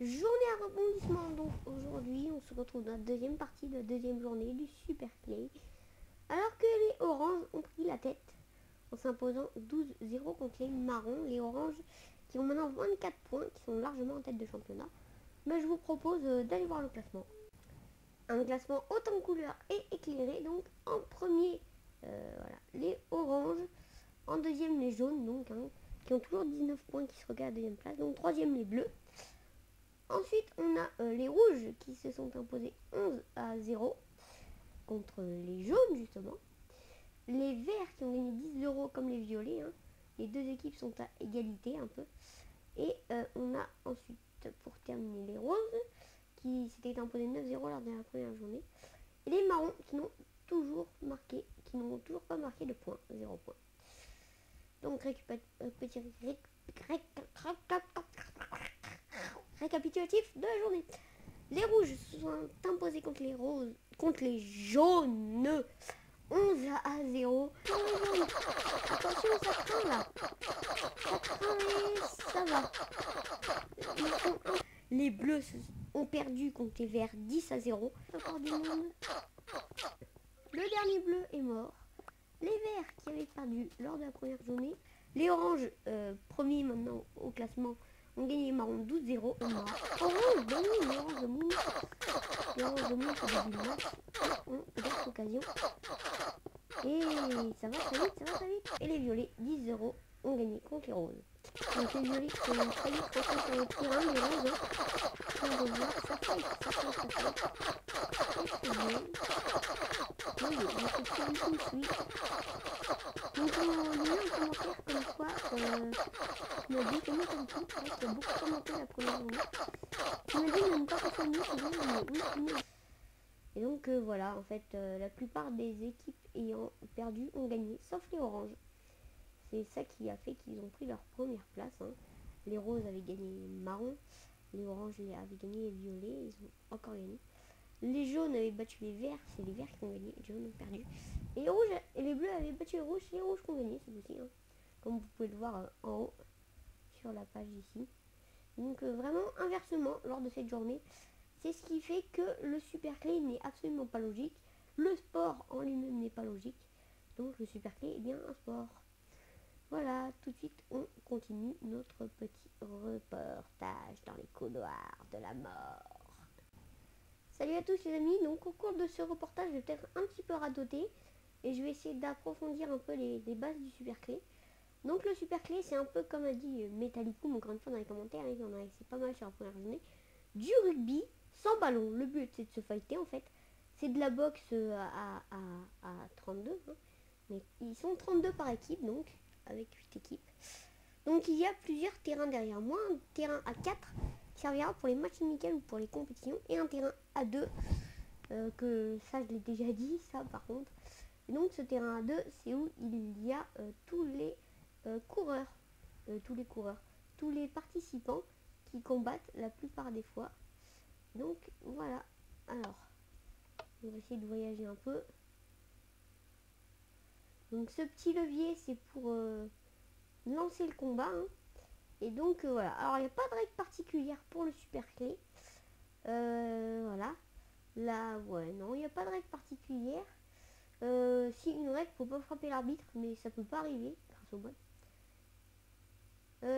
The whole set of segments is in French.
Journée à rebondissement. Donc aujourd'hui, on se retrouve dans la deuxième partie de la deuxième journée du Super Clay. Alors que les oranges ont pris la tête en s'imposant 12-0 contre les marrons. Les oranges qui ont maintenant 24 points, qui sont largement en tête de championnat. Mais je vous propose d'aller voir le classement. Un classement haut en couleurs et éclairé. Donc en premier, voilà, les oranges. En deuxième, les jaunes, donc, qui ont toujours 19 points, qui se regardent à la deuxième place. Donc troisième, les bleus. Ensuite, on a les rouges qui se sont imposés 11-0 contre les jaunes, justement. Les verts qui ont gagné 10 € comme les violets. Les deux équipes sont à égalité un peu. Et on a ensuite, pour terminer, les roses qui s'étaient imposés 9-0 lors de la première journée. Et les marrons qui n'ont toujours pas marqué de points, 0 points. Donc récapitulatif de la journée. Les rouges se sont imposés contre les jaunes 11-0. Attention, ça craint là. Ça craint et ça va. Les bleus ont perdu contre les verts 10-0. Encore du monde. Le dernier bleu est mort. Les verts qui avaient perdu lors de la première journée. Les oranges, premiers maintenant au classement, ont gagné les marrons 12-0. Orange domine, les oranges domine. Les oranges domine au début du match. Ont d'autres occasions. Et ça va très vite, ça va très vite. Et les violets, 10-0, ont gagné contre les roses. Donc les violets qui ont très vite rentré sur le terrain, les roses, on va voir, ça fight. Oui, donc c'est une suite. Donc on dit un commentaire comme quoi tu m'as dit comment t'as dit, tu as beaucoup commenté la première journée. Tu m'as dit de ne pas passer mieux, c'est bien, mais et donc voilà, en fait, la plupart des équipes ayant perdu ont gagné, sauf les oranges. C'est ça qui a fait qu'ils ont pris leur première place. Les roses avaient gagné les marrons, les oranges avaient gagné les violets, ils ont encore gagné. Les jaunes avaient battu les verts, c'est les verts qui ont gagné, les jaunes ont perdu. Et les rouges et les bleus avaient battu les rouges, c'est les rouges qui ont gagné, c'est aussi. Comme vous pouvez le voir en haut sur la page ici. Donc vraiment inversement lors de cette journée. C'est ce qui fait que le Super Clay n'est absolument pas logique. Le sport en lui-même n'est pas logique. Donc le Super Clay est bien un sport. Voilà, tout de suite on continue notre petit reportage dans les couloirs de la mort. Salut à tous les amis, donc au cours de ce reportage je vais peut-être un petit peu radoter. Et je vais essayer d'approfondir un peu les bases du Super Clay. Donc le Super Clay c'est un peu comme a dit Metallicum encore une fois dans les commentaires, il en a essayé pas mal sur la première journée. Du rugby sans ballon. Le but c'est de se fighter en fait. C'est de la boxe à 32. Mais ils sont 32 par équipe donc, avec 8 équipes. Donc il y a plusieurs terrains derrière moi. Un terrain à 4 qui servira pour les matchs amicaux ou pour les compétitions. Et un terrain à 2. Que ça je l'ai déjà dit, ça par contre. Et donc ce terrain à 2 c'est où il y a tous les coureurs. Tous les participants qui combattent la plupart des fois. Donc voilà, alors on va essayer de voyager un peu. Donc ce petit levier c'est pour lancer le combat. Et donc voilà, alors il n'y a pas de règle particulière pour le Super Clay. Voilà, là ouais non, il n'y a pas de règle particulière. Si une règle, faut pas frapper l'arbitre, mais ça peut pas arriver grâce au mode.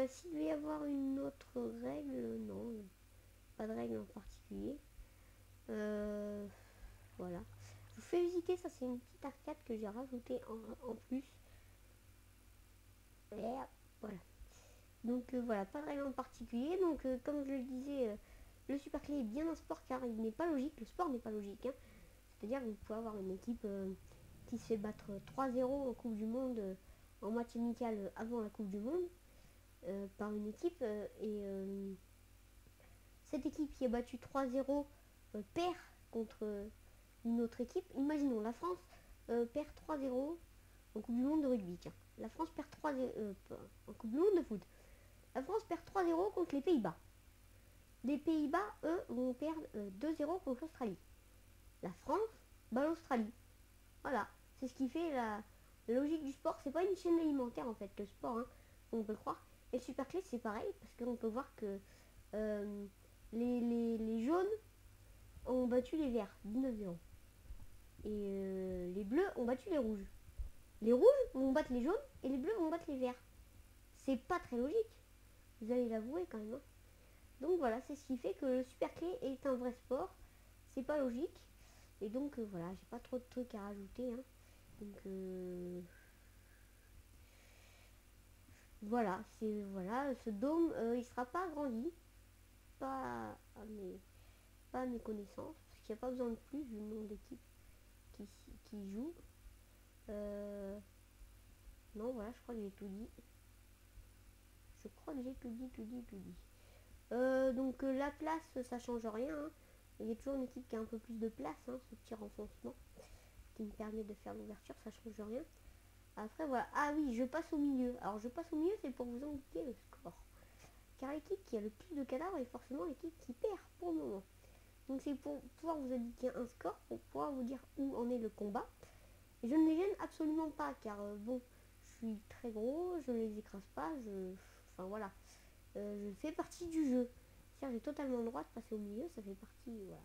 S'il devait y avoir une autre règle, non, pas de règle en particulier. Voilà. Je vous fais visiter, ça c'est une petite arcade que j'ai rajoutée en plus. Et voilà. Donc voilà, pas de règle en particulier. Donc comme je le disais, le Super Clay est bien un sport car il n'est pas logique. Le sport n'est pas logique. C'est-à-dire que vous pouvez avoir une équipe qui se fait battre 3-0 en Coupe du Monde en match amical avant la Coupe du Monde par une équipe et cette équipe qui est battue 3-0 perd contre une autre équipe. Imaginons la France perd 3-0 en Coupe du Monde de rugby. Tiens. La France perd 3-0 en Coupe du Monde de foot. La France perd 3-0 contre les Pays-Bas. Les Pays-Bas, eux, vont perdre 2-0 contre l'Australie. La France bat l'Australie. Voilà, c'est ce qui fait la logique du sport. C'est pas une chaîne alimentaire en fait, le sport, on peut le croire. Et le Super Clay c'est pareil, parce qu'on peut voir que les jaunes ont battu les verts, 19-0. Et les bleus ont battu les rouges. Les rouges vont battre les jaunes et les bleus vont battre les verts. C'est pas très logique. Vous allez l'avouer quand même. Hein. Donc voilà, c'est ce qui fait que le super clé est un vrai sport. C'est pas logique. Et donc voilà, j'ai pas trop de trucs à rajouter. Hein. Donc voilà, ce dôme, il sera pas agrandi. Pas à mes connaissances. Parce qu'il n'y a pas besoin de plus vu le nombre d'équipes qui jouent. Non, voilà, je crois que j'ai tout dit. Donc la place, ça change rien. Hein. Il y a toujours une équipe qui a un peu plus de place, hein, ce petit renfoncement qui me permet de faire l'ouverture, ça change rien. Après voilà, ah oui, je passe au milieu. Alors je passe au milieu, c'est pour vous indiquer le score. Car l'équipe qui a le plus de cadavres est forcément l'équipe qui perd pour le moment. Donc c'est pour pouvoir vous indiquer un score, pour pouvoir vous dire où en est le combat. Et je ne les gêne absolument pas, car bon, je suis très gros, je ne les écrase pas, enfin voilà. Je fais partie du jeu. C'est-à-dire j'ai totalement le droit de passer au milieu, ça fait partie, voilà.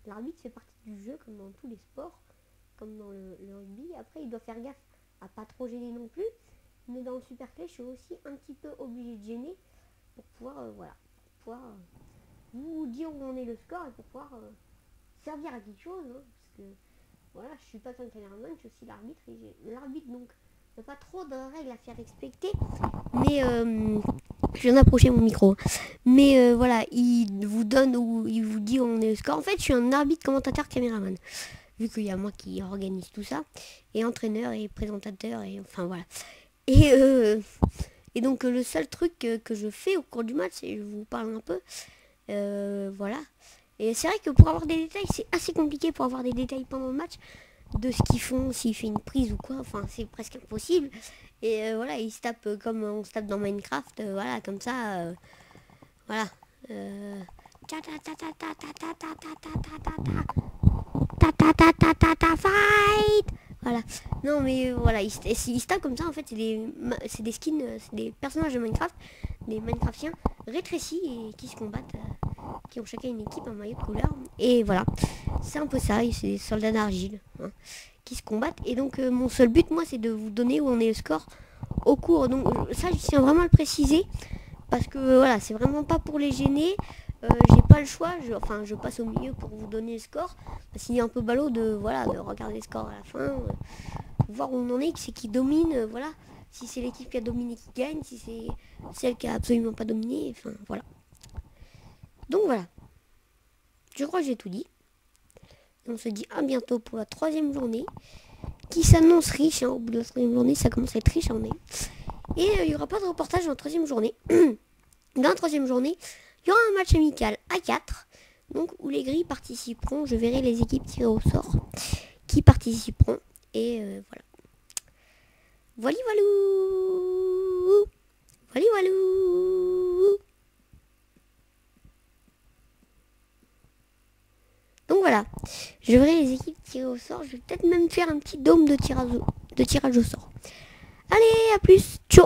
L'arbitre fait partie du jeu, comme dans tous les sports, comme dans le rugby. Après, il doit faire gaffe à pas trop gêner non plus. Mais dans le super clé, je suis aussi un petit peu obligé de gêner pour pouvoir, voilà, pour pouvoir vous dire où en est le score et pour pouvoir servir à quelque chose. Hein, parce que, voilà, je suis pas qu'un caméraman, je suis aussi l'arbitre. Et l'arbitre, donc, n'a pas trop de règles à faire respecter. Mais je viens d'approcher mon micro. Mais voilà, il vous donne ou il vous dit où on est le score. En fait, je suis un arbitre, commentateur, caméraman. Vu qu'il y a moi qui organise tout ça. Et entraîneur et présentateur. Et enfin voilà. Et donc le seul truc que je fais au cours du match, c'est je vous parle un peu. Voilà. Et c'est vrai que pour avoir des détails, c'est assez compliqué pour avoir des détails pendant le match. De ce qu'ils font, s'il fait une prise ou quoi. Enfin, c'est presque impossible. Et voilà, ils se tapent comme on se tape dans Minecraft. Voilà, comme ça. Voilà. Fight. Voilà. Non mais voilà, ils se tapent comme ça en fait, c'est des skins, c'est des personnages de Minecraft, des Minecraftiens rétrécis et qui se combattent, qui ont chacun une équipe, un maillot de couleur. Et voilà, c'est un peu ça, et c'est des soldats d'argile hein, qui se combattent. Et donc mon seul but moi c'est de vous donner où on est le score au cours. Donc ça je tiens vraiment à le préciser. Parce que voilà, c'est vraiment pas pour les gêner. J'ai pas le choix. Je passe au milieu pour vous donner le score. Parce qu'il est un peu ballot de regarder le score à la fin. Voir où on en est, c'est qui domine. Voilà. Si c'est l'équipe qui a dominé qui gagne. Si c'est celle qui a absolument pas dominé. Enfin voilà. Donc voilà. Je crois que j'ai tout dit. On se dit à bientôt pour la 3e journée. Qui s'annonce riche. Hein. Au bout de la 3e journée, ça commence à être riche. Hein, et il n'y aura pas de reportage dans la 3e journée. Dans la 3e journée, il y aura un match amical à 4. Donc où les grilles participeront. Je verrai les équipes tirées au sort qui participeront. Et voilà. Voilà voilou. Voilà voilou. Donc voilà. Je verrai les équipes tirées au sort. Je vais peut-être même faire un petit dôme de tirage au sort. Allez, à plus. Ciao.